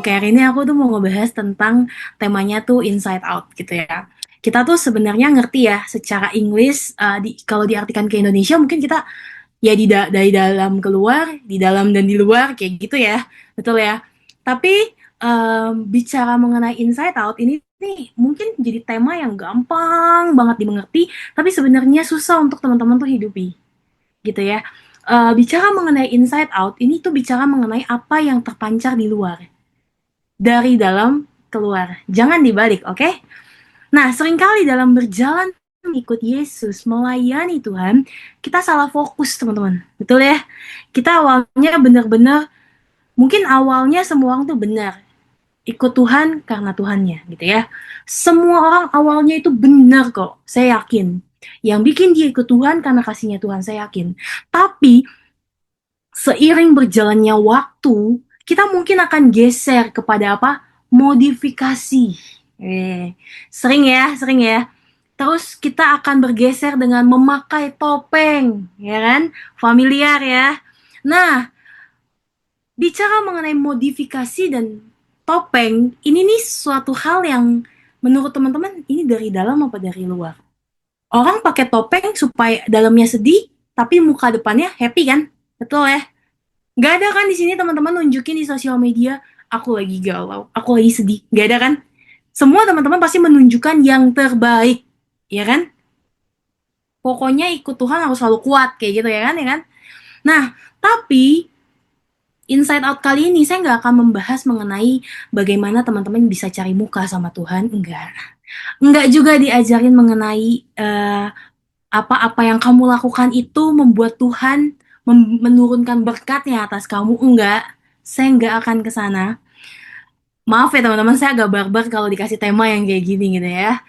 Oke, hari ini aku tuh mau ngebahas tentang temanya tuh inside out gitu ya. Kita tuh sebenarnya ngerti ya secara Inggris, kalau diartikan ke Indonesia mungkin kita ya dari dalam keluar, di dalam dan di luar kayak gitu ya, betul ya. Tapi bicara mengenai inside out ini nih mungkin jadi tema yang gampang banget dimengerti, tapi sebenarnya susah untuk teman-teman tuh hidupi gitu ya. Bicara mengenai inside out ini tuh bicara mengenai apa yang terpancar di luar dari dalam keluar. Jangan dibalik, oke? Okay? Nah, seringkali dalam berjalan ikut Yesus, melayani Tuhan, kita salah fokus, teman-teman. Betul ya? Kita awalnya benar-benar, mungkin awalnya semua orang tuh benar. Ikut Tuhan karena Tuhannya, gitu ya. Semua orang awalnya itu benar kok, saya yakin. Yang bikin dia ikut Tuhan karena kasihnya Tuhan, saya yakin. Tapi, seiring berjalannya waktu, kita mungkin akan geser kepada apa? Modifikasi. Sering ya, sering ya. Terus kita akan bergeser dengan memakai topeng, ya kan? Familiar ya. Nah, bicara mengenai modifikasi dan topeng, ini nih suatu hal yang menurut teman-teman ini dari dalam apa dari luar? Orang pakai topeng supaya dalamnya sedih, tapi muka depannya happy kan? Betul ya? Gak ada kan di sini teman-teman nunjukin di sosial media, aku lagi galau, aku lagi sedih. Gak ada kan? Semua teman-teman pasti menunjukkan yang terbaik, ya kan? Pokoknya ikut Tuhan harus selalu kuat, kayak gitu ya kan? Ya kan? Nah, tapi Inside Out kali ini saya nggak akan membahas mengenai bagaimana teman-teman bisa cari muka sama Tuhan, enggak. Enggak juga diajarin mengenai apa-apa yang kamu lakukan itu membuat Tuhan menurunkan berkatnya atas kamu, enggak. Saya nggak akan ke sana. Maaf ya teman-teman, saya agak barbar kalau dikasih tema yang kayak gini gitu ya.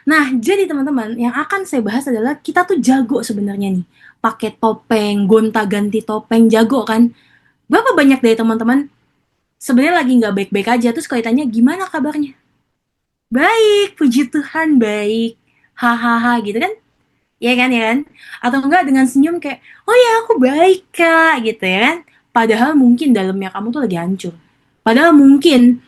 Nah, jadi teman-teman, yang akan saya bahas adalah kita tuh jago sebenarnya nih. Pakai topeng, gonta-ganti topeng, jago kan? Berapa banyak dari teman-teman sebenarnya lagi nggak baik-baik aja, terus kalau ditanya gimana kabarnya? Baik, puji Tuhan, baik. Hahaha gitu kan? Ya kan, ya kan? Atau enggak dengan senyum kayak, oh ya aku baik kak, gitu ya kan? Padahal mungkin dalamnya kamu tuh lagi hancur. Padahal mungkin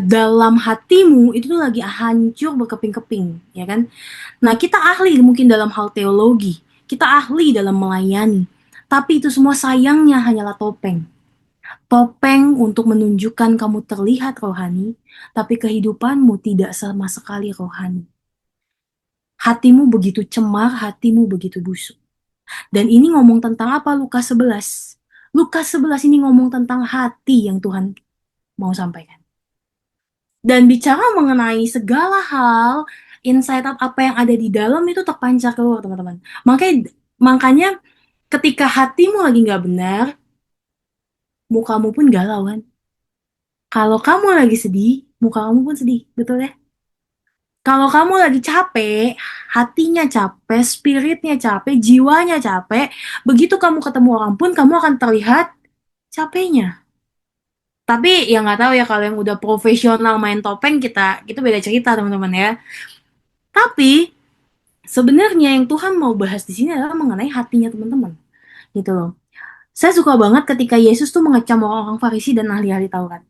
dalam hatimu itu tuh lagi hancur berkeping-keping, ya kan? Nah, kita ahli mungkin dalam hal teologi, kita ahli dalam melayani, tapi itu semua sayangnya hanyalah topeng. Topeng untuk menunjukkan kamu terlihat rohani, tapi kehidupanmu tidak sama sekali rohani. Hatimu begitu cemar, hatimu begitu busuk. Dan ini ngomong tentang apa Lukas 11? Lukas 11 ini ngomong tentang hati yang Tuhan mau sampaikan. Dan bicara mengenai segala hal, insight out apa yang ada di dalam itu terpancar keluar, teman-teman. Makanya, makanya ketika hatimu lagi nggak benar, mukamu pun galau kan. Kalau kamu lagi sedih, muka kamu pun sedih, betul ya? Kalau kamu lagi capek, hatinya capek, spiritnya capek, jiwanya capek, begitu kamu ketemu orang pun kamu akan terlihat capeknya. Tapi ya nggak tahu ya kalau yang udah profesional main topeng kita itu beda cerita teman-teman ya. Tapi sebenarnya yang Tuhan mau bahas di sini adalah mengenai hatinya teman-teman, gitu loh. Saya suka banget ketika Yesus tuh mengecam orang-orang Farisi dan ahli-ahli Taurat.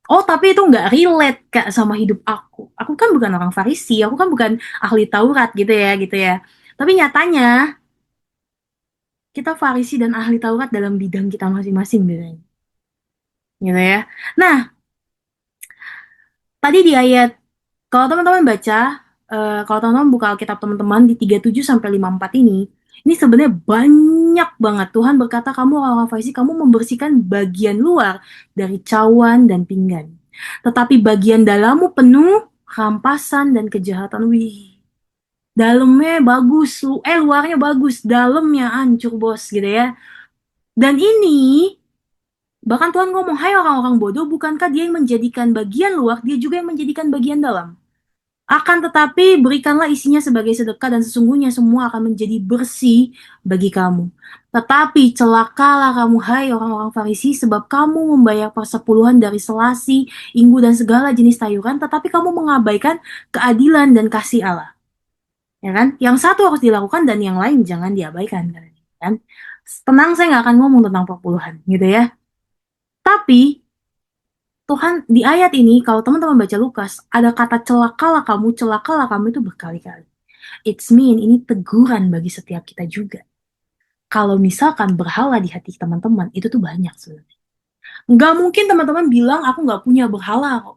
Oh, tapi itu nggak relate Kak sama hidup aku. Aku kan bukan orang Farisi, aku kan bukan ahli Taurat gitu ya, gitu ya. Tapi nyatanya kita Farisi dan ahli Taurat dalam bidang kita masing-masing bedanya. Gitu ya. Nah, tadi di ayat kalau teman-teman baca, kalau teman-teman buka Alkitab teman-teman di 37 sampai 54 ini sebenarnya banyak banget. Tuhan berkata, kamu orang Farisi, kamu membersihkan bagian luar dari cawan dan pinggan. Tetapi bagian dalammu penuh rampasan dan kejahatan. Wih, dalamnya bagus, luarnya bagus, dalamnya hancur bos gitu ya. Dan ini, bahkan Tuhan ngomong, hai orang-orang bodoh, bukankah dia yang menjadikan bagian luar, dia juga yang menjadikan bagian dalam. Akan tetapi berikanlah isinya sebagai sedekah dan sesungguhnya semua akan menjadi bersih bagi kamu. Tetapi celakalah kamu hai orang-orang Farisi sebab kamu membayar persepuluhan dari selasi, inggu dan segala jenis sayuran tetapi kamu mengabaikan keadilan dan kasih Allah. Ya kan? Yang satu harus dilakukan dan yang lain jangan diabaikan kan? Tenang saya nggak akan ngomong tentang perpuluhan gitu ya. Tapi Tuhan di ayat ini, kalau teman-teman baca Lukas, ada kata celakalah kamu itu berkali-kali. It's mean ini teguran bagi setiap kita juga. Kalau misalkan berhala di hati teman-teman, itu tuh banyak sebenarnya. Nggak mungkin teman-teman bilang, aku nggak punya berhala kok.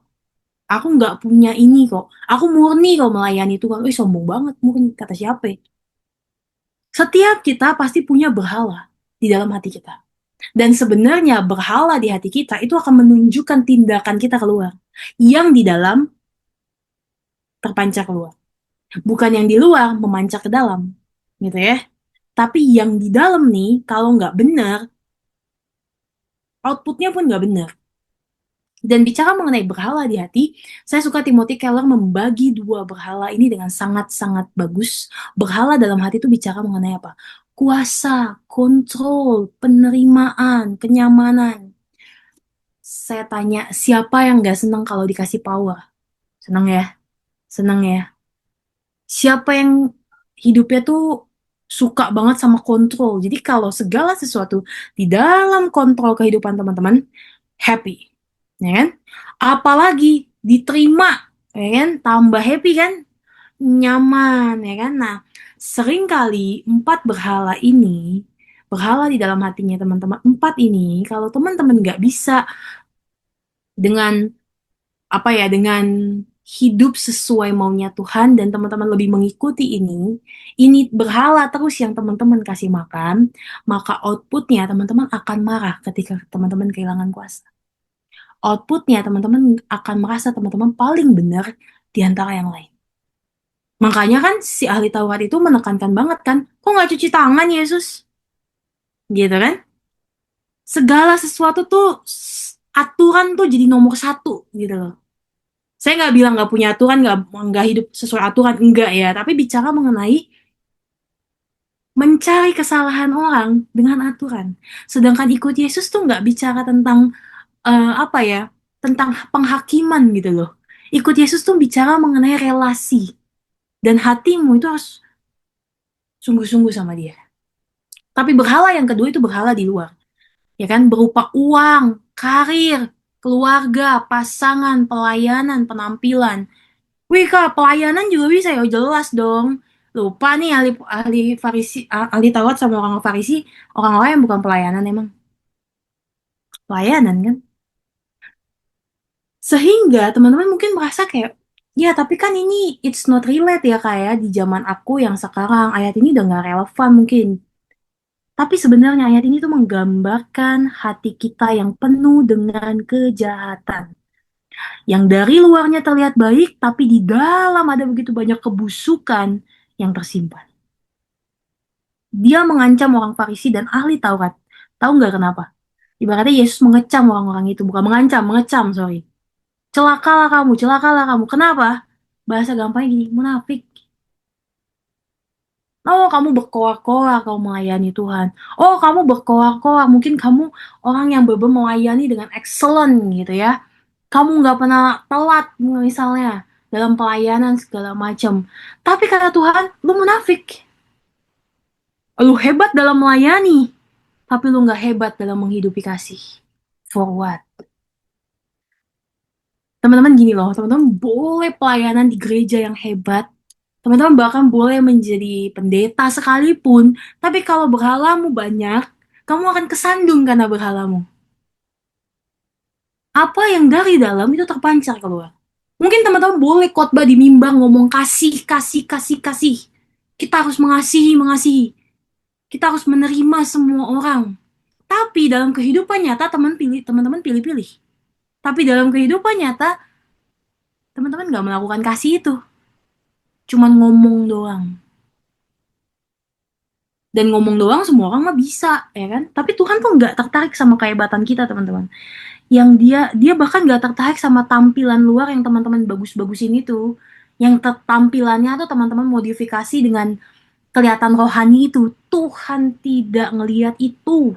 Aku nggak punya ini kok. Aku murni kok melayani Tuhan. Wih, sombong banget murni. Kata siapa ya? Setiap kita pasti punya berhala di dalam hati kita. Dan sebenarnya berhala di hati kita itu akan menunjukkan tindakan kita keluar. Yang di dalam terpancar keluar. Bukan yang di luar memancar ke dalam. Gitu ya. Tapi yang di dalam nih, kalau nggak benar, outputnya pun nggak benar. Dan bicara mengenai berhala di hati, saya suka Timothy Keller membagi dua berhala ini dengan sangat-sangat bagus. Berhala dalam hati itu bicara mengenai apa? Kuasa, kontrol, penerimaan, kenyamanan. Saya tanya, siapa yang nggak senang kalau dikasih power? Senang ya? Senang ya? Siapa yang hidupnya tuh suka banget sama kontrol? Jadi kalau segala sesuatu di dalam kontrol kehidupan teman-teman, happy, ya kan? Apalagi diterima, ya kan? Tambah happy kan? Nyaman, ya kan? Nah, seringkali empat berhala di dalam hatinya teman-teman, empat ini, kalau teman-teman nggak bisa dengan apa ya, dengan hidup sesuai maunya Tuhan dan teman-teman lebih mengikuti ini berhala terus yang teman-teman kasih makan, maka outputnya teman-teman akan marah ketika teman-teman kehilangan kuasa. Outputnya teman-teman akan merasa teman-teman paling benar di antara yang lain. Makanya kan si ahli Taurat itu menekankan banget kan, kok nggak cuci tangan Yesus? Gitu kan? Segala sesuatu tuh aturan tuh jadi nomor satu gitu loh. Saya nggak bilang nggak punya aturan, nggak hidup sesuai aturan, enggak ya. Tapi bicara mengenai mencari kesalahan orang dengan aturan. Sedangkan ikut Yesus tuh nggak bicara tentang apa ya, tentang penghakiman gitu loh. Ikut Yesus tuh bicara mengenai relasi. Dan hatimu itu harus sungguh-sungguh sama dia. Tapi berhala yang kedua itu berhala di luar. Ya kan, berupa uang, karir, keluarga, pasangan, pelayanan, penampilan. Wih kak, pelayanan juga bisa ya, jelas dong. Lupa nih ahli ahli Farisi, ahli Taurat sama orang Farisi, orang-orang yang bukan pelayanan emang. Pelayanan kan. Sehingga teman-teman mungkin merasa kayak, ya tapi kan ini it's not relate ya kayak di zaman aku yang sekarang. Ayat ini udah nggak relevan mungkin. Tapi sebenarnya ayat ini tuh menggambarkan hati kita yang penuh dengan kejahatan. Yang dari luarnya terlihat baik, tapi di dalam ada begitu banyak kebusukan yang tersimpan. Dia mengancam orang Farisi dan ahli Taurat. Tahu nggak kenapa? Ibaratnya Yesus mengecam orang-orang itu. Bukan mengancam, mengecam, sorry. Celakalah kamu, celakalah kamu. Kenapa? Bahasa gampangnya gini, munafik. Oh, kamu berkoar-koar, kamu melayani Tuhan. Oh, kamu berkoar-koar. Mungkin kamu orang yang benar melayani dengan excellent gitu ya. Kamu nggak pernah telat misalnya dalam pelayanan segala macam. Tapi kata Tuhan, lu munafik. Lu hebat dalam melayani, tapi lu nggak hebat dalam menghidupi kasih. For what? Teman-teman gini loh, teman-teman boleh pelayanan di gereja yang hebat, teman-teman bahkan boleh menjadi pendeta sekalipun, tapi kalau berhalamu banyak, kamu akan kesandung karena berhalamu. Apa yang dari dalam itu terpancar keluar. Mungkin teman-teman boleh khotbah di mimbar ngomong kasih, kasih, kasih, kasih. Kita harus mengasihi, mengasihi. Kita harus menerima semua orang. Tapi dalam kehidupan nyata teman-teman pilih-pilih. Tapi dalam kehidupan nyata teman-teman nggak melakukan kasih itu. Cuman ngomong doang. Dan ngomong doang semua orang mah bisa, ya kan? Tapi Tuhan tuh nggak tertarik sama kehebatan kita, teman-teman. Yang dia bahkan nggak tertarik sama tampilan luar yang teman-teman bagus-bagusin itu. Yang tampilannya tuh teman-teman modifikasi dengan kelihatan rohani itu. Tuhan tidak ngelihat itu.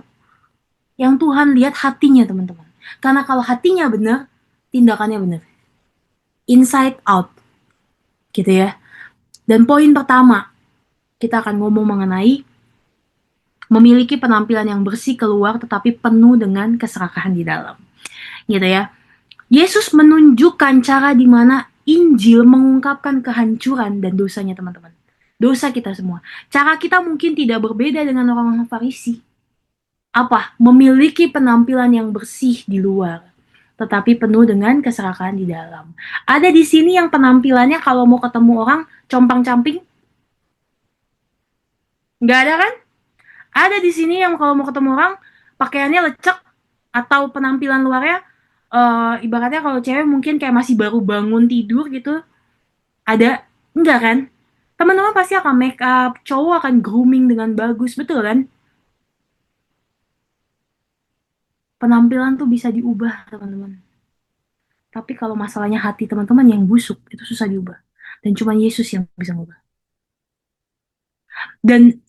Yang Tuhan lihat hatinya, teman-teman. Karena kalau hatinya benar, tindakannya benar. Inside out, gitu ya. Dan poin pertama, kita akan ngomong mengenai memiliki penampilan yang bersih keluar tetapi penuh dengan keserakahan di dalam. Gitu ya. Yesus menunjukkan cara di mana Injil mengungkapkan kehancuran dan dosanya teman-teman. Dosa kita semua. Cara kita mungkin tidak berbeda dengan orang-orang Farisi. Apa? Memiliki penampilan yang bersih di luar, tetapi penuh dengan keserakahan di dalam. Ada di sini yang penampilannya kalau mau ketemu orang compang-camping? Nggak ada kan? Ada di sini yang kalau mau ketemu orang pakaiannya lecek atau penampilan luarnya ibaratnya kalau cewek mungkin kayak masih baru bangun tidur gitu. Ada? Enggak kan? Teman-teman pasti akan make up, cowok akan grooming dengan bagus, betul kan? Penampilan tuh bisa diubah, teman-teman. Tapi kalau masalahnya hati teman-teman yang busuk, itu susah diubah. Dan cuma Yesus yang bisa mengubah. Dan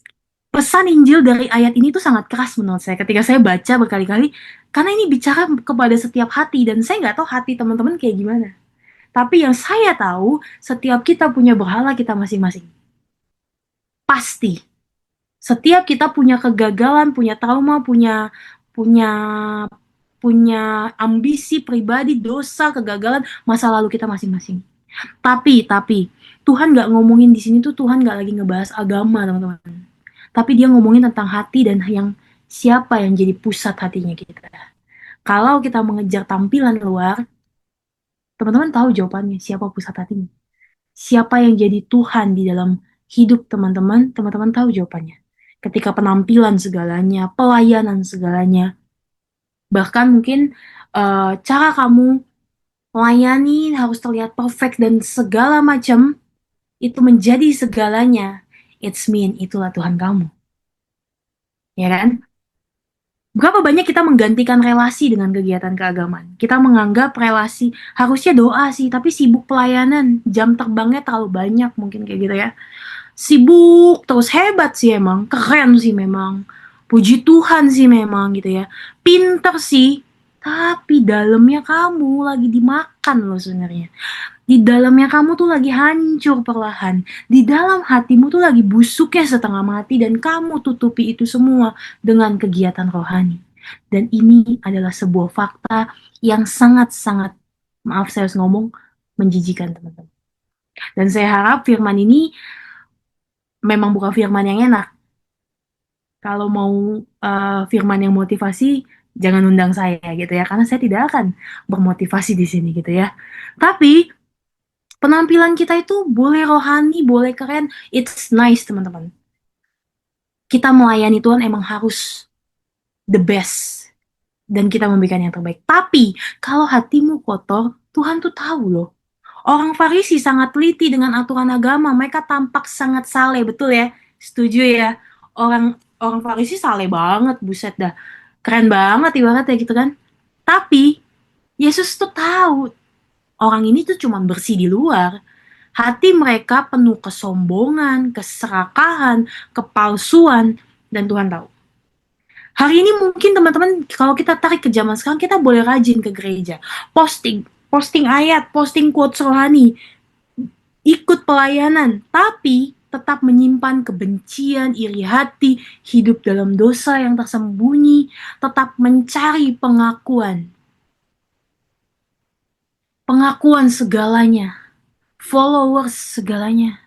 pesan Injil dari ayat ini tuh sangat keras menurut saya ketika saya baca berkali-kali, karena ini bicara kepada setiap hati, dan saya nggak tahu hati teman-teman kayak gimana. Tapi yang saya tahu, setiap kita punya berhala kita masing-masing. Pasti. Setiap kita punya kegagalan, punya trauma, punya punya punya ambisi pribadi, dosa, kegagalan, masa lalu kita masing-masing. Tapi Tuhan nggak ngomongin di sini tuh, Tuhan nggak lagi ngebahas agama teman-teman. Tapi dia ngomongin tentang hati dan yang siapa yang jadi pusat hatinya kita. Kalau kita mengejar tampilan luar, teman-teman tahu jawabannya siapa pusat hatinya. Siapa yang jadi Tuhan di dalam hidup teman-teman, teman-teman tahu jawabannya. Ketika penampilan segalanya, pelayanan segalanya, bahkan mungkin cara kamu melayani harus terlihat perfect dan segala macam, itu menjadi segalanya. It's mean, itulah Tuhan kamu. Ya kan? Berapa banyak kita menggantikan relasi dengan kegiatan keagamaan? Kita menganggap relasi harusnya doa sih, tapi sibuk pelayanan, jam terbangnya terlalu banyak mungkin kayak gitu ya. Sibuk terus, hebat sih emang, keren sih memang, puji Tuhan sih memang gitu ya. Pinter sih, tapi dalamnya kamu lagi dimakan loh sebenarnya. Di dalamnya kamu tuh lagi hancur perlahan. Di dalam hatimu tuh lagi busuknya setengah mati dan kamu tutupi itu semua dengan kegiatan rohani. Dan ini adalah sebuah fakta yang sangat-sangat, maaf saya harus ngomong, menjijikan teman-teman. Dan saya harap firman ini memang bukan firman yang enak. Kalau mau firman yang motivasi, jangan undang saya gitu ya, karena saya tidak akan bermotivasi di sini gitu ya. Tapi penampilan kita itu boleh rohani, boleh keren, it's nice teman-teman. Kita melayani Tuhan emang harus the best, dan kita memberikan yang terbaik. Tapi kalau hatimu kotor, Tuhan tuh tahu loh. Orang Farisi sangat teliti dengan aturan agama, mereka tampak sangat saleh, betul ya? Setuju ya? Orang orang Farisi saleh banget, buset dah. Keren banget ibaratnya gitu kan. Tapi Yesus tuh tahu orang ini tuh cuma bersih di luar. Hati mereka penuh kesombongan, keserakahan, kepalsuan, dan Tuhan tahu. Hari ini mungkin teman-teman, kalau kita tarik ke zaman sekarang, kita boleh rajin ke gereja. Posting, posting ayat, posting quotes rohani, ikut pelayanan, tapi tetap menyimpan kebencian, iri hati, hidup dalam dosa yang tersembunyi, tetap mencari pengakuan. Pengakuan segalanya, followers segalanya.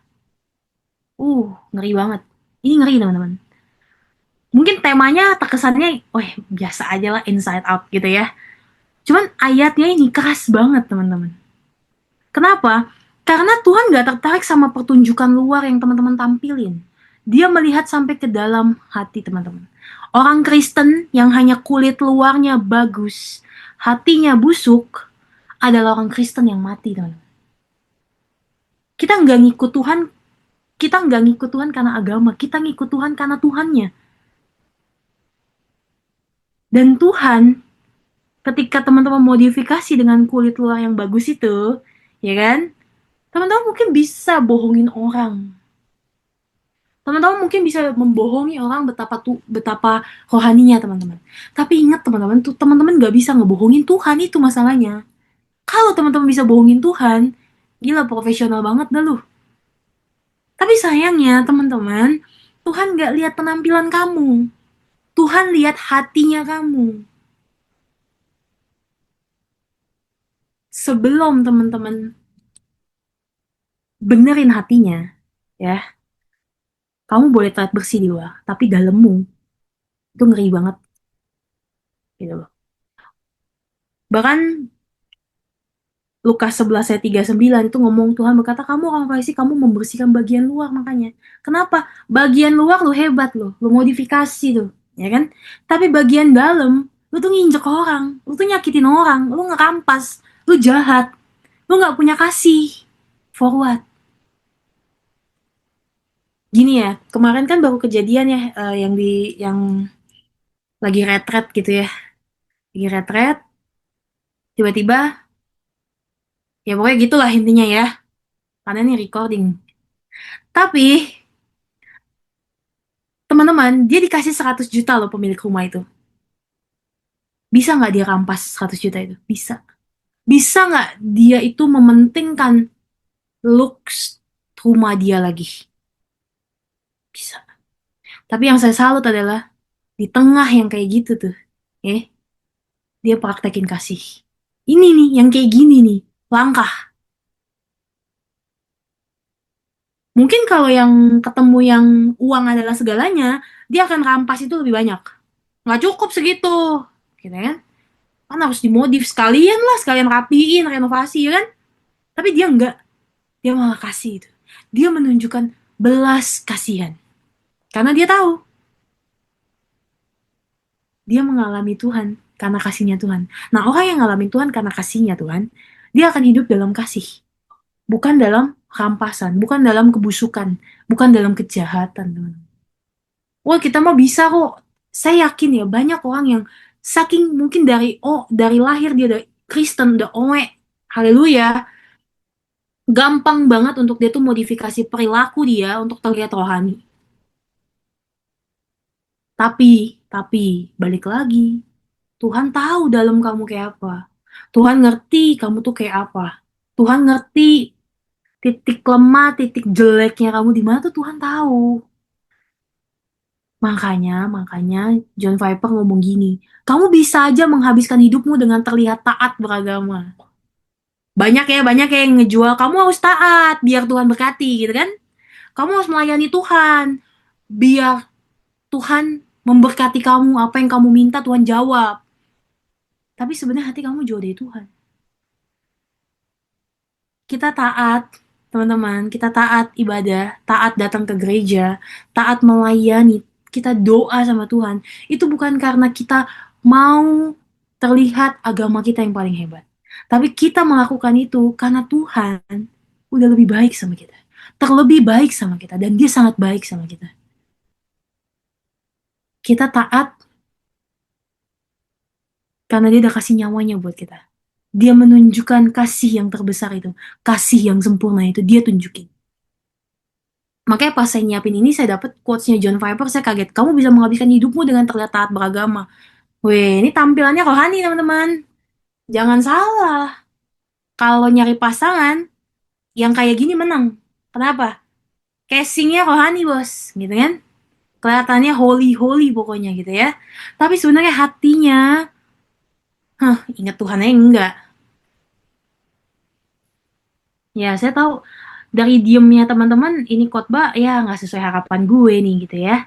Ngeri banget. Ini ngeri teman-teman. Mungkin temanya terkesannya, wah biasa aja lah, inside out gitu ya. Cuman ayatnya ini keras banget teman-teman. Kenapa? Karena Tuhan gak tertarik sama pertunjukan luar yang teman-teman tampilin. Dia melihat sampai ke dalam hati teman-teman. Orang Kristen yang hanya kulit luarnya bagus, hatinya busuk, adalah orang Kristen yang mati teman-teman. Kita nggak ngikut Tuhan, kita nggak ngikut Tuhan karena agama, kita ngikut Tuhan karena Tuhannya. Dan Tuhan, ketika teman-teman modifikasi dengan kulit luar yang bagus itu, ya kan? Teman-teman mungkin bisa bohongin orang. Teman-teman mungkin bisa membohongi orang betapa rohaninya teman-teman. Tapi ingat teman-teman, tuh teman-teman nggak bisa ngebohongin Tuhan, itu masalahnya. Kalau teman-teman bisa bohongin Tuhan, gila profesional banget dah lu. Tapi sayangnya teman-teman, Tuhan nggak lihat penampilan kamu. Tuhan lihat hatinya kamu. sebelum teman-teman benerin hatinya, ya, kamu boleh terlihat bersih di luar, tapi dalammu itu ngeri banget, gitu loh. Bahkan Lukas 11 ayat 39 itu ngomong Tuhan berkata, kamu orang Farisi, kamu membersihkan bagian luar makanya. Kenapa? Bagian luar lu hebat lu modifikasi tuh, ya kan? Tapi bagian dalam, lu tuh nginjek orang, lu tuh nyakitin orang, lu ngerampas, lu jahat, lu nggak punya kasih. For what? Gini ya, kemarin kan baru kejadian ya, yang lagi retret gitu ya, lagi retret, tiba-tiba, ya pokoknya gitulah intinya ya, karena ini recording. Tapi teman-teman, dia dikasih 100 juta loh pemilik rumah itu. Bisa nggak dia rampas 100 juta itu? Bisa. Bisa nggak dia itu mementingkan looks rumah dia lagi? Bisa. Tapi yang saya salut adalah di tengah yang kayak gitu tuh, eh, dia praktekin kasih. Ini nih, yang kayak gini nih, langkah. Mungkin kalau yang ketemu yang uang adalah segalanya, dia akan rampas itu lebih banyak. Nggak cukup segitu, gitu kan? Kan harus dimodif sekalian lah, sekalian rapiin, renovasi, ya kan? Tapi dia enggak, dia malah kasih itu. Dia menunjukkan belas kasihan. Karena dia tahu, dia mengalami Tuhan karena kasihnya Tuhan. Nah, orang yang ngalamin Tuhan karena kasihnya Tuhan, dia akan hidup dalam kasih. Bukan dalam rampasan, bukan dalam kebusukan, bukan dalam kejahatan, teman. Wah, kita mah bisa kok. Saya yakin ya, banyak orang yang saking mungkin dari lahir dia dari Kristen, udah oe, haleluya, gampang banget untuk dia tuh modifikasi perilaku dia untuk terlihat rohani. Tapi, balik lagi. Tuhan tahu dalam kamu kayak apa. Tuhan ngerti kamu tuh kayak apa. Tuhan ngerti titik lemah, titik jeleknya kamu di mana tuh Tuhan tahu. Makanya John Piper ngomong gini, kamu bisa aja menghabiskan hidupmu dengan terlihat taat beragama. Banyak ya yang ngejual, kamu harus taat biar Tuhan berkati gitu kan. Kamu harus melayani Tuhan biar Tuhan memberkati kamu, apa yang kamu minta Tuhan jawab. Tapi sebenarnya hati kamu jauh dari Tuhan. Kita taat, teman-teman, kita taat ibadah, taat datang ke gereja, taat melayani, kita doa sama Tuhan. Itu bukan karena kita mau terlihat agama kita yang paling hebat. Tapi kita melakukan itu karena Tuhan udah lebih baik sama kita. Terlebih baik sama kita, dan dia sangat baik sama kita. Kita taat karena dia udah kasih nyawanya buat kita. Dia menunjukkan kasih yang terbesar itu. Kasih yang sempurna itu dia tunjukin. Makanya pas saya nyiapin ini, saya dapet quotes-nya John Piper, saya kaget. Kamu bisa menghabiskan hidupmu dengan terlihat taat beragama. Weh, ini tampilannya rohani, teman-teman. Jangan salah. Kalau nyari pasangan, yang kayak gini menang. Kenapa? Casingnya rohani, bos. Gitu kan? Kelihatannya holy-holy pokoknya gitu ya. Tapi sebenarnya hatinya, ingat Tuhannya enggak. Ya, saya tahu dari diemnya teman-teman, ini khotbah ya nggak sesuai harapan gue nih gitu ya.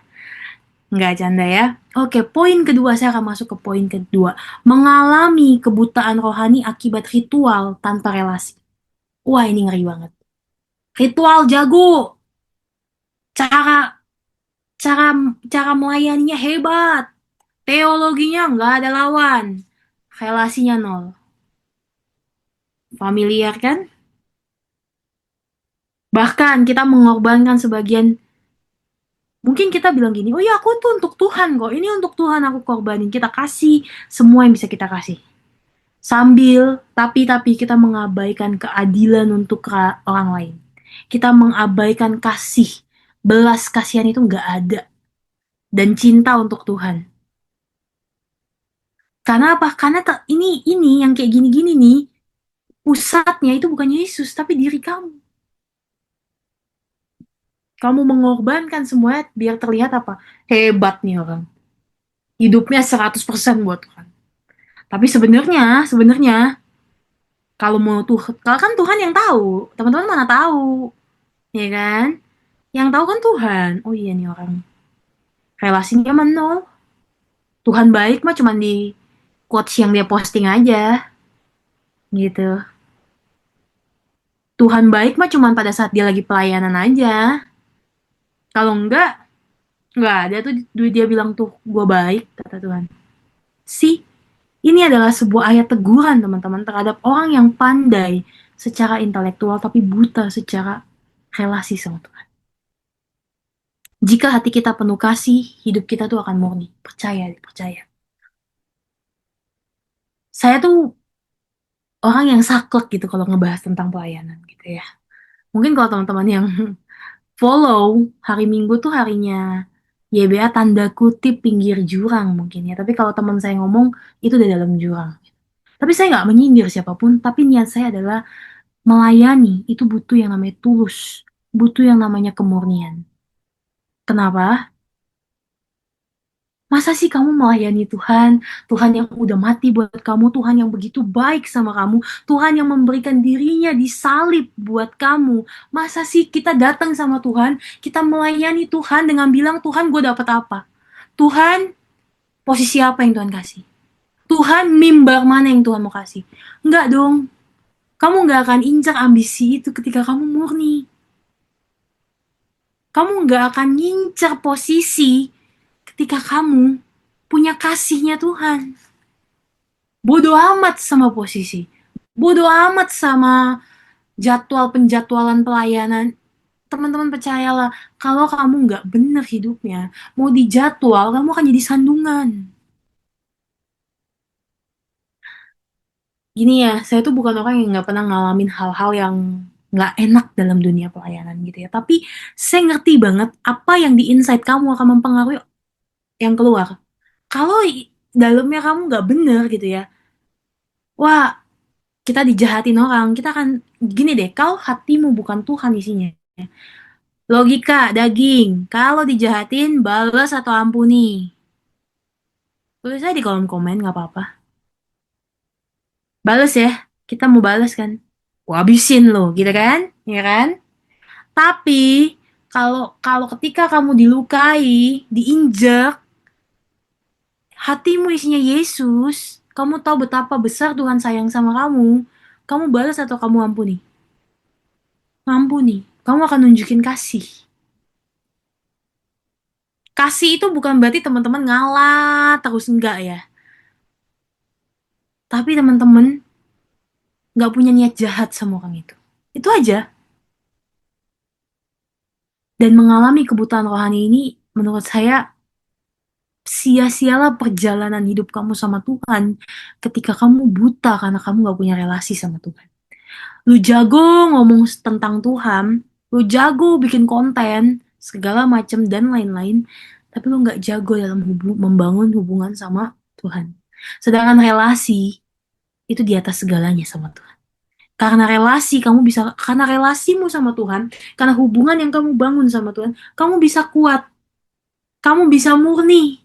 Nggak canda ya. Oke, poin kedua, saya akan masuk ke poin kedua. Mengalami kebutaan rohani akibat ritual tanpa relasi. Wah, ini ngeri banget. Ritual jago. Cara cara cara melayaninya hebat. Teologinya nggak ada lawan. Relasinya nol. Familiar kan? Bahkan kita mengorbankan sebagian. Mungkin kita bilang gini, oh ya aku tuh untuk Tuhan kok. Ini untuk Tuhan aku korbanin. Kita kasih semua yang bisa kita kasih. Tapi kita mengabaikan keadilan untuk orang lain. Kita mengabaikan kasih. Belas kasihan itu nggak ada. Dan cinta untuk Tuhan. Karena apa? Karena ini yang kayak gini-gini nih, pusatnya itu bukan Yesus, tapi diri kamu. Kamu mengorbankan semuanya biar terlihat apa? Hebat nih orang. Hidupnya 100% buat Tuhan. Tapi sebenarnya Kalau mau tuh, kalau kan Tuhan yang tahu, teman-teman mana tahu, ya kan? Yang tahu kan Tuhan. Oh iya nih orang relasinya menol. Tuhan baik mah cuman di quotes yang dia posting aja, gitu. Tuhan baik mah cuman pada saat dia lagi pelayanan aja. Kalau enggak ada tuh dia bilang tuh gue baik, kata Tuhan. Si, ini adalah sebuah ayat teguran teman-teman terhadap orang yang pandai secara intelektual tapi buta secara relasi sama Tuhan. Jika hati kita penuh kasih, hidup kita tuh akan murni. Percaya, percaya. Saya tuh orang yang saklek gitu kalau ngebahas tentang pelayanan gitu ya. Mungkin kalau teman-teman yang follow, hari Minggu tuh harinya YBA tanda kutip pinggir jurang mungkin ya. Tapi kalau teman saya ngomong, itu di dalam jurang. Tapi saya nggak menyindir siapapun, tapi niat saya adalah melayani. Itu butuh yang namanya tulus. Butuh yang namanya kemurnian. Kenapa? Masa sih kamu melayani Tuhan? Tuhan yang udah mati buat kamu, Tuhan yang begitu baik sama kamu, Tuhan yang memberikan dirinya disalib buat kamu. Masa sih kita datang sama Tuhan, kita melayani Tuhan dengan bilang, Tuhan gue dapat apa? Tuhan, posisi apa yang Tuhan kasih? Tuhan, mimbar mana yang Tuhan mau kasih? Enggak dong. Kamu nggak akan incar ambisi itu ketika kamu murni. Kamu nggak akan ngincar posisi ketika kamu punya kasihnya Tuhan. Bodoh amat sama posisi. Bodoh amat sama jadwal penjadwalan pelayanan. Teman-teman percayalah, kalau kamu nggak bener hidupnya, mau dijadwal, kamu akan jadi sandungan. Gini ya, saya tuh bukan orang yang nggak pernah ngalamin hal-hal yang nggak enak dalam dunia pelayanan gitu ya. Tapi saya ngerti banget apa yang di inside kamu akan mempengaruhi yang keluar. Kalau dalamnya kamu nggak bener gitu ya, wah, kita dijahatin orang, kita akan gini deh, kalau hatimu bukan Tuhan isinya. Logika, daging, kalau dijahatin, balas atau ampuni. Tulis aja di kolom komen, nggak apa-apa. Balas ya, kita mau balas kan. Gua habisin lo, gitu kan? Ya kan? Tapi, kalau kalau ketika kamu dilukai, diinjak, hatimu isinya Yesus, kamu tahu betapa besar Tuhan sayang sama kamu balas atau kamu ampuni? Ampuni. Kamu akan nunjukin kasih. Kasih itu bukan berarti teman-teman ngalah terus enggak ya. Tapi teman-teman nggak punya niat jahat sama orang itu. Itu aja. Dan mengalami kebutaan rohani ini, menurut saya, sia-sialah perjalanan hidup kamu sama Tuhan ketika kamu buta karena kamu nggak punya relasi sama Tuhan. Lu jago ngomong tentang Tuhan, lu jago bikin konten, segala macam dan lain-lain, tapi lu nggak jago dalam membangun hubungan sama Tuhan. Sedangkan relasi itu di atas segalanya sama Tuhan. Karena relasimu sama Tuhan, karena hubungan yang kamu bangun sama Tuhan, kamu bisa kuat, kamu bisa murni,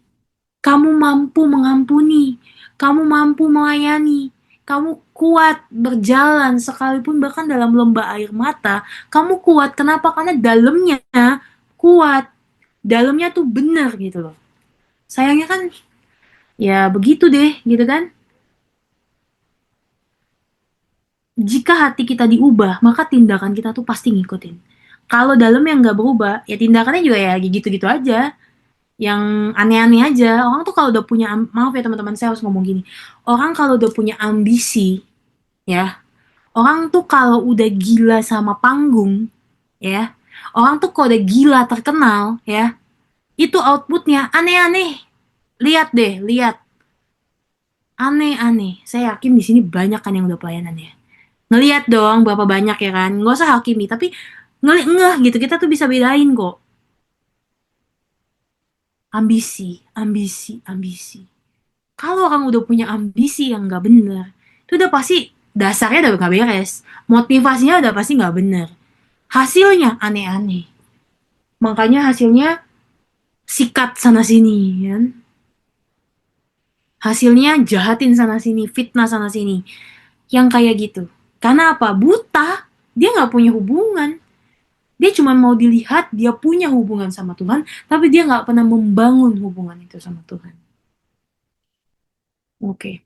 kamu mampu mengampuni, kamu mampu melayani, kamu kuat berjalan sekalipun bahkan dalam lembah air mata, kamu kuat. Kenapa? Karena dalamnya kuat, dalamnya tuh benar gitu loh. Sayangnya kan ya begitu deh gitu kan. Jika hati kita diubah, maka tindakan kita tuh pasti ngikutin. Kalau dalamnya nggak berubah, ya tindakannya juga ya gitu-gitu aja. Yang aneh-aneh aja. Orang tuh kalau udah punya, maaf ya teman-teman, saya harus ngomong gini. Orang kalau udah punya ambisi, ya, orang tuh kalau udah gila sama panggung, ya, orang tuh kalau udah gila terkenal, ya, itu outputnya aneh-aneh. Lihat deh, lihat. Aneh-aneh. Saya yakin di sini banyak kan yang udah pelayanan ya. Ngelihat dong berapa banyak ya kan. Nggak usah hakimi, tapi ngeh gitu. Kita tuh bisa bedain kok. Ambisi, ambisi, ambisi. Kalau orang udah punya ambisi yang nggak bener, itu udah pasti dasarnya udah nggak beres. Motivasinya udah pasti nggak bener. Hasilnya aneh-aneh. Makanya hasilnya sikat sana sini, kan? Hasilnya jahatin sana sini, fitnah sana sini. Yang kayak gitu. Karena apa? Buta. Dia nggak punya hubungan. Dia cuma mau dilihat dia punya hubungan sama Tuhan, tapi dia nggak pernah membangun hubungan itu sama Tuhan. Oke.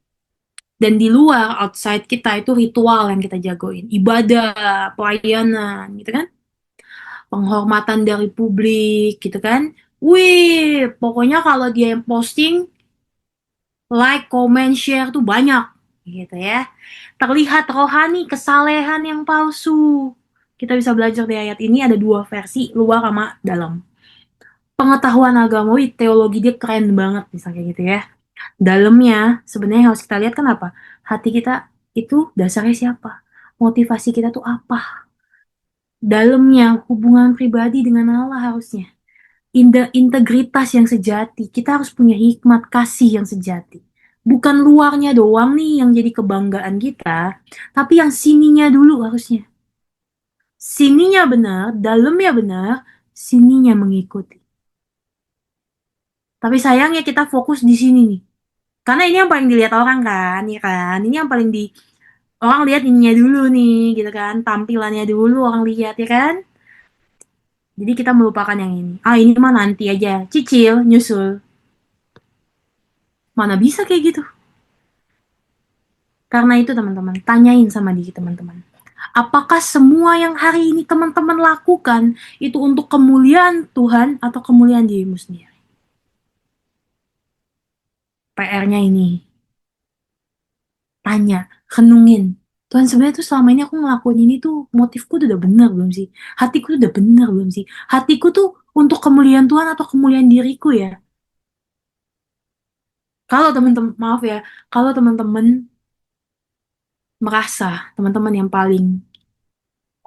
Dan di luar, outside kita itu ritual yang kita jagoin. Ibadah, pelayanan, gitu kan. Penghormatan dari publik, gitu kan. Wih, pokoknya kalau dia yang posting, like, comment, share tuh banyak. Gitu ya. Terlihat rohani, kesalehan yang palsu. Kita bisa belajar di ayat ini ada dua versi, luar sama dalam. Pengetahuan agamawi, teologi dia keren banget, misalnya gitu ya. Dalamnya, sebenarnya harus kita lihat kan apa? Hati kita itu dasarnya siapa? Motivasi kita tuh apa? Dalamnya, hubungan pribadi dengan Allah harusnya. Integritas yang sejati. Kita harus punya hikmat kasih yang sejati. Bukan luarnya doang nih yang jadi kebanggaan kita, tapi yang sininya dulu harusnya. Sininya benar, dalamnya benar, sininya mengikuti. Tapi sayangnya kita fokus di sini nih. Karena ini yang paling dilihat orang kan, ya kan? Ini yang paling di orang lihat ininya dulu nih, gitu kan? Tampilannya dulu orang lihat ya kan? Jadi kita melupakan yang ini. Ah, ini mah nanti aja. Cicil, nyusul. Mana bisa kayak gitu? Karena itu teman-teman, tanyain sama diri teman-teman. Apakah semua yang hari ini teman-teman lakukan itu untuk kemuliaan Tuhan atau kemuliaan dirimu sendiri? PR-nya ini, tanya, renungin. Tuhan sebenarnya tuh selama ini aku ngelakuin ini tuh motifku tuh udah bener belum sih? Hatiku tuh udah bener belum sih? Hatiku tuh untuk kemuliaan Tuhan atau kemuliaan diriku ya? Kalau teman-teman, maaf ya, kalau teman-teman merasa teman-teman yang paling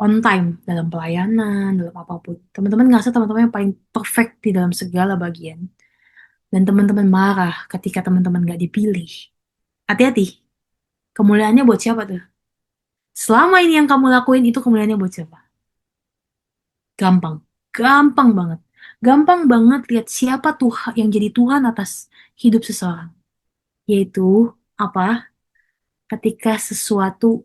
on time dalam pelayanan, dalam apapun, teman-teman ngerasa teman-teman yang paling perfect di dalam segala bagian, dan teman-teman marah ketika teman-teman gak dipilih. Hati-hati, kemuliaannya buat siapa tuh? Selama ini yang kamu lakuin itu kemuliaannya buat siapa? Gampang. Gampang banget. Gampang banget lihat siapa Tuhan yang jadi Tuhan atas hidup seseorang. Yaitu apa? Ketika sesuatu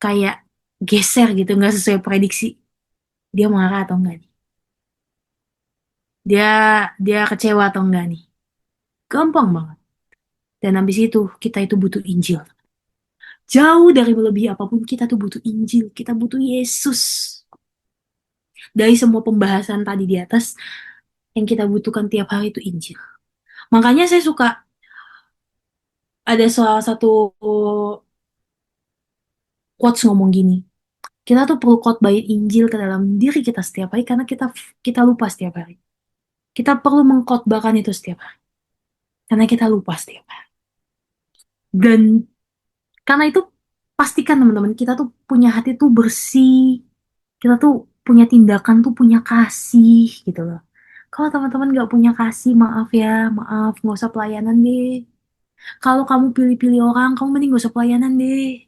kayak geser gitu, nggak sesuai prediksi. Dia marah atau enggak nih? Dia dia kecewa atau enggak nih? Gampang banget. Dan habis itu kita itu butuh Injil. Jauh dari melebihi apapun kita tuh butuh Injil. Kita butuh Yesus. Dari semua pembahasan tadi di atas, yang kita butuhkan tiap hari itu Injil. Makanya saya suka ada salah satu quotes ngomong gini, kita tuh perlu khotbahin Injil ke dalam diri kita setiap hari karena kita lupa setiap hari. Kita perlu mengkhotbahkan itu setiap hari karena kita lupa setiap hari. Dan karena itu pastikan teman-teman kita tuh punya hati tuh bersih, kita tuh punya tindakan tuh punya kasih gitu loh. Kalau teman-teman nggak punya kasih, maaf ya, maaf, nggak usah pelayanan deh. Kalau kamu pilih-pilih orang, kamu mending gak usah pelayanan deh.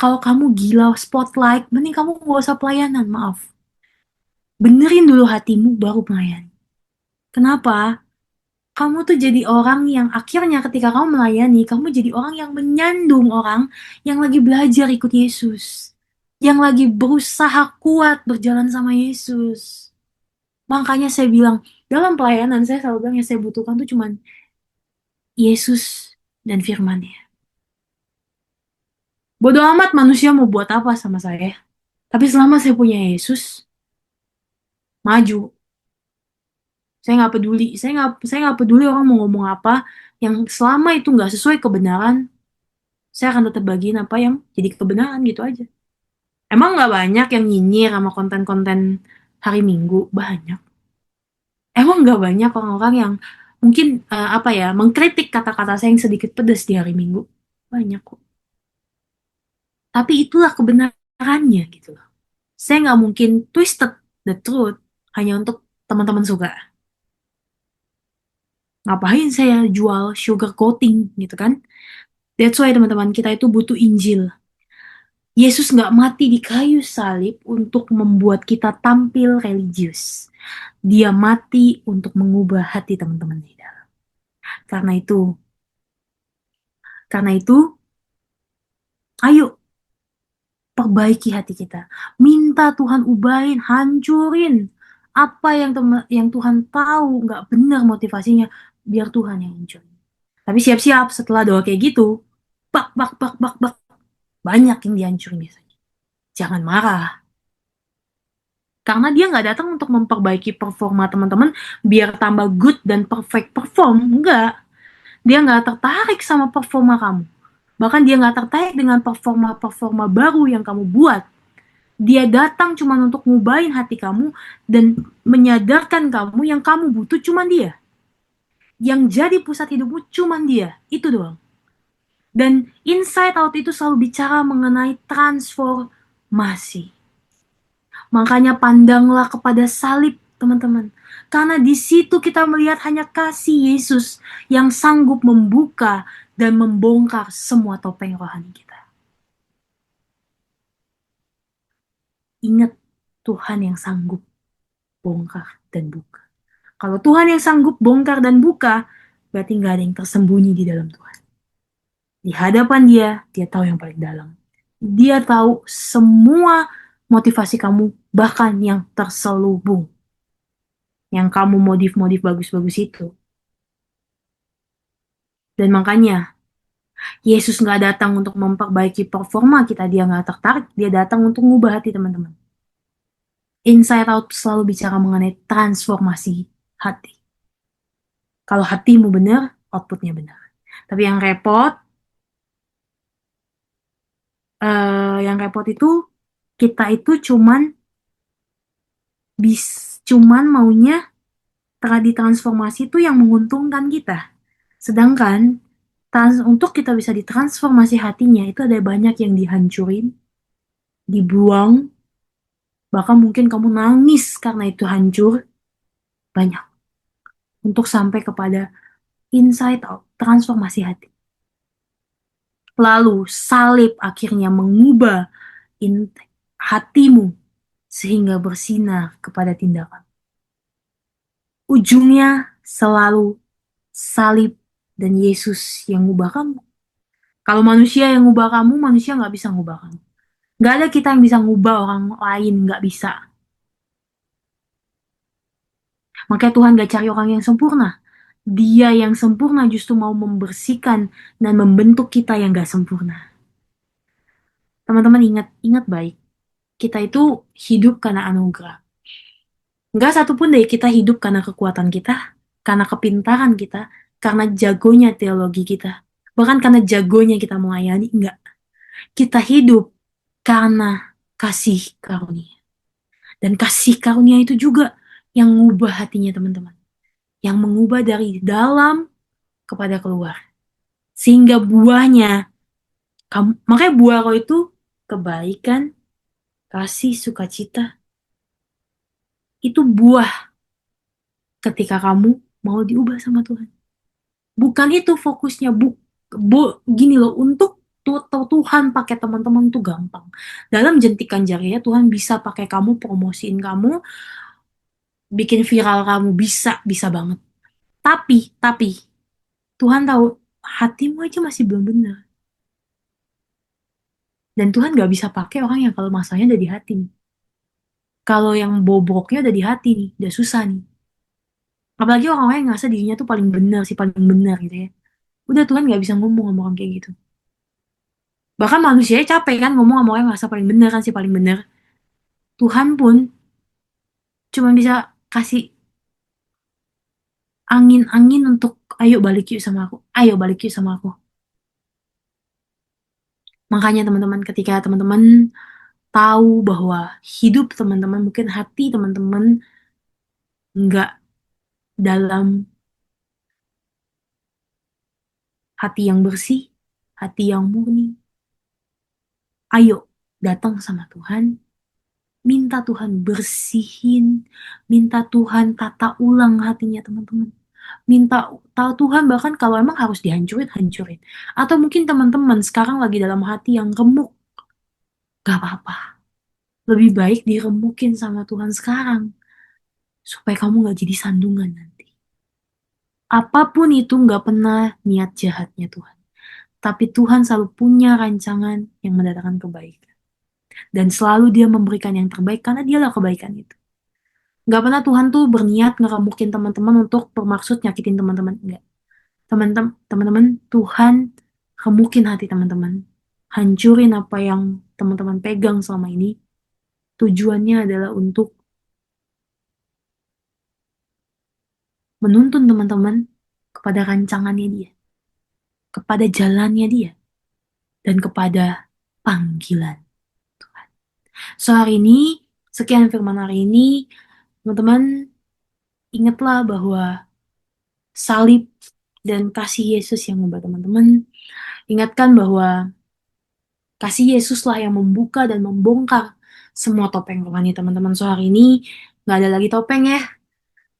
Kalau kamu gila spotlight, mending kamu gak usah pelayanan, maaf. Benerin dulu hatimu, baru melayani. Kenapa? Kamu tuh jadi orang yang akhirnya ketika kamu melayani, kamu jadi orang yang menyandung orang yang lagi belajar ikut Yesus. Yang lagi berusaha kuat berjalan sama Yesus. Makanya saya bilang, dalam pelayanan saya selalu bilang yang saya butuhkan tuh cuman Yesus dan firman-Nya. Bodoh amat manusia mau buat apa sama saya. Tapi selama saya punya Yesus, maju. Saya nggak peduli orang mau ngomong apa. Yang selama itu nggak sesuai kebenaran, saya akan tetap bagiin apa yang jadi kebenaran gitu aja. Emang nggak banyak yang nyinyir sama konten-konten hari Minggu? Banyak. Emang nggak banyak orang-orang yang mungkin apa ya mengkritik kata-kata saya yang sedikit pedas di hari Minggu? Banyak kok. Tapi itulah kebenarannya gitu loh. Saya nggak mungkin twisted the truth hanya untuk teman-teman suka. Ngapain saya jual sugar coating gitu kan? That's why teman-teman kita itu butuh Injil. Yesus nggak mati di kayu salib untuk membuat kita tampil religius. Dia mati untuk mengubah hati teman-teman di dalam. Karena itu, karena itu, ayo perbaiki hati kita. Minta Tuhan ubahin, hancurin. Apa yang Tuhan tahu nggak benar motivasinya, biar Tuhan yang hancurin. Tapi siap-siap setelah doa kayak gitu, bak, bak, bak, bak, bak. Banyak yang dihancurin biasanya. Jangan marah. Karena dia nggak datang untuk memperbaiki performa teman-teman biar tambah good dan perfect perform. Enggak. Dia nggak tertarik sama performa kamu. Bahkan dia nggak tertarik dengan performa-performa baru yang kamu buat. Dia datang cuma untuk ngubahin hati kamu dan menyadarkan kamu yang kamu butuh cuma dia. Yang jadi pusat hidupmu cuma dia. Itu doang. Dan inside out itu selalu bicara mengenai transformasi. Makanya pandanglah kepada salib, teman-teman. Karena di situ kita melihat hanya kasih Yesus yang sanggup membuka dan membongkar semua topeng rohani kita. Ingat, Tuhan yang sanggup bongkar dan buka. Kalau Tuhan yang sanggup bongkar dan buka, berarti nggak ada yang tersembunyi di dalam Tuhan. Di hadapan dia, dia tahu yang paling dalam. Dia tahu semua motivasi kamu, bahkan yang terselubung. Yang kamu modif-modif bagus-bagus itu. Dan makanya, Yesus nggak datang untuk memperbaiki performa kita, dia nggak tertarik, dia datang untuk mengubah hati teman-teman. Inside Out selalu bicara mengenai transformasi hati. Kalau hatimu benar, outputnya benar. Tapi yang repot itu kita itu cuman maunya ditransformasi itu yang menguntungkan kita. Sedangkan untuk kita bisa ditransformasi hatinya itu ada banyak yang dihancurin, dibuang, bahkan mungkin kamu nangis karena itu hancur, banyak. Untuk sampai kepada inside out, transformasi hati. Lalu salib akhirnya mengubah hatimu sehingga bersinar kepada tindakan. Ujungnya selalu salib dan Yesus yang ngubah kamu. Kalau manusia yang ngubah kamu, manusia nggak bisa ngubah kamu. Nggak ada kita yang bisa ngubah orang lain, nggak bisa. Makanya Tuhan gak cari orang yang sempurna. Dia yang sempurna justru mau membersihkan dan membentuk kita yang gak sempurna. Teman-teman ingat baik. Kita itu hidup karena anugerah. Nggak satupun dari kita hidup karena kekuatan kita, karena kepintaran kita, karena jagonya teologi kita. Bahkan karena jagonya kita melayani, enggak. Kita hidup karena kasih karunia. Dan kasih karunia itu juga yang mengubah hatinya teman-teman. Yang mengubah dari dalam kepada keluar. Sehingga buahnya, makanya buah roh itu kebaikan, kasih, sukacita. Itu buah ketika kamu mau diubah sama Tuhan. Bukan itu fokusnya. Gini loh, untuk Tuhan pakai teman-teman itu gampang. Dalam jentikan jari ya, Tuhan bisa pakai kamu, promosiin kamu, bikin viral kamu, bisa banget. Tapi, Tuhan tahu hatimu aja masih belum benar. Dan Tuhan gak bisa pakai orang yang kalau masalahnya udah di hati. Kalau yang bobroknya udah di hati nih, udah susah nih. Apalagi orang-orang yang ngerasa dirinya tuh paling benar sih, paling benar gitu ya. Udah Tuhan gak bisa ngomong sama orang kayak gitu. Bahkan manusia capek kan ngomong sama orang yang ngerasa paling benar kan sih paling benar. Tuhan pun cuma bisa kasih angin-angin untuk ayo balik yuk sama aku, ayo balik yuk sama aku. Makanya teman-teman ketika teman-teman tahu bahwa hidup teman-teman, mungkin hati teman-teman nggak dalam hati yang bersih, hati yang murni. Ayo datang sama Tuhan, minta Tuhan bersihin, minta Tuhan tata ulang hatinya teman-teman. Minta tahu Tuhan bahkan kalau emang harus dihancurin, hancurin. Atau mungkin teman-teman sekarang lagi dalam hati yang remuk, gak apa-apa. Lebih baik diremukin sama Tuhan sekarang, supaya kamu gak jadi sandungan nanti. Apapun itu gak pernah niat jahatnya Tuhan. Tapi Tuhan selalu punya rancangan yang mendatangkan kebaikan. Dan selalu dia memberikan yang terbaik karena dialah kebaikan itu. Gak pernah Tuhan tuh berniat ngeremukin teman-teman untuk bermaksud nyakitin teman-teman. Enggak. Teman-teman, Tuhan remukin hati teman-teman. Hancurin apa yang teman-teman pegang selama ini. Tujuannya adalah untuk menuntun teman-teman kepada rancangannya dia, kepada jalannya dia, dan kepada panggilan Tuhan. So hari ini, sekian firman hari ini, teman-teman ingatlah bahwa salib dan kasih Yesus yang membuat teman-teman. Ingatkan bahwa kasih Yesuslah yang membuka dan membongkar semua topeng rohani teman-teman. So hari ini nggak ada lagi topeng ya.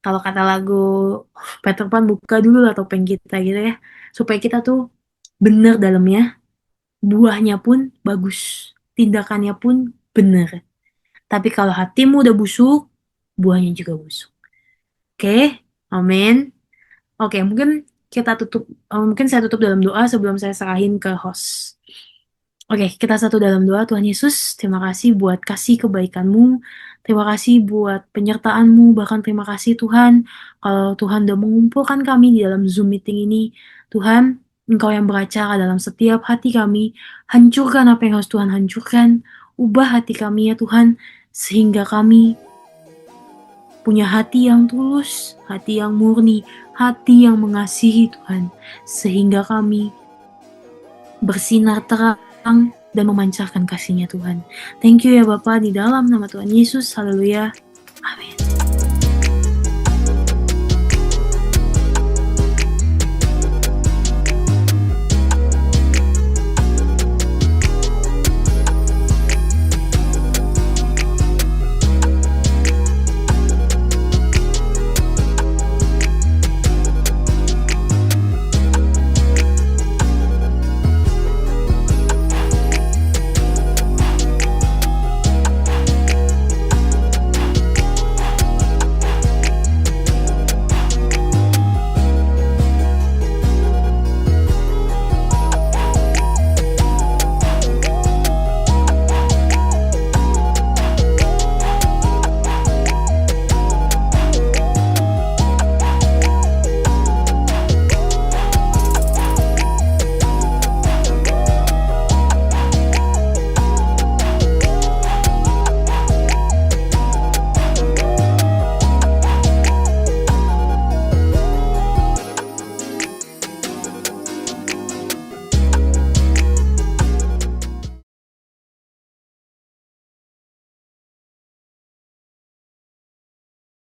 Kalau kata lagu Peter Pan, buka dulu lah topeng kita gitu ya. Supaya kita tuh bener dalamnya, buahnya pun bagus, tindakannya pun bener. Tapi kalau hatimu udah busuk, buahnya juga busuk. Oke, amin. Oke, mungkin saya tutup dalam doa sebelum saya serahin ke host. Oke, kita satu dalam doa. Tuhan Yesus, terima kasih buat kasih kebaikan-Mu. Terima kasih buat penyertaan-Mu. Bahkan terima kasih Tuhan, kalau Tuhan udah mengumpulkan kami di dalam Zoom meeting ini. Tuhan, Engkau yang beracara dalam setiap hati kami. Hancurkan apa yang harus Tuhan hancurkan. Ubah hati kami ya Tuhan, sehingga kami punya hati yang tulus, hati yang murni, hati yang mengasihi Tuhan. Sehingga kami bersinar terang dan memancarkan kasih-Nya Tuhan. Thank you ya Bapa, di dalam nama Tuhan Yesus. Haleluya.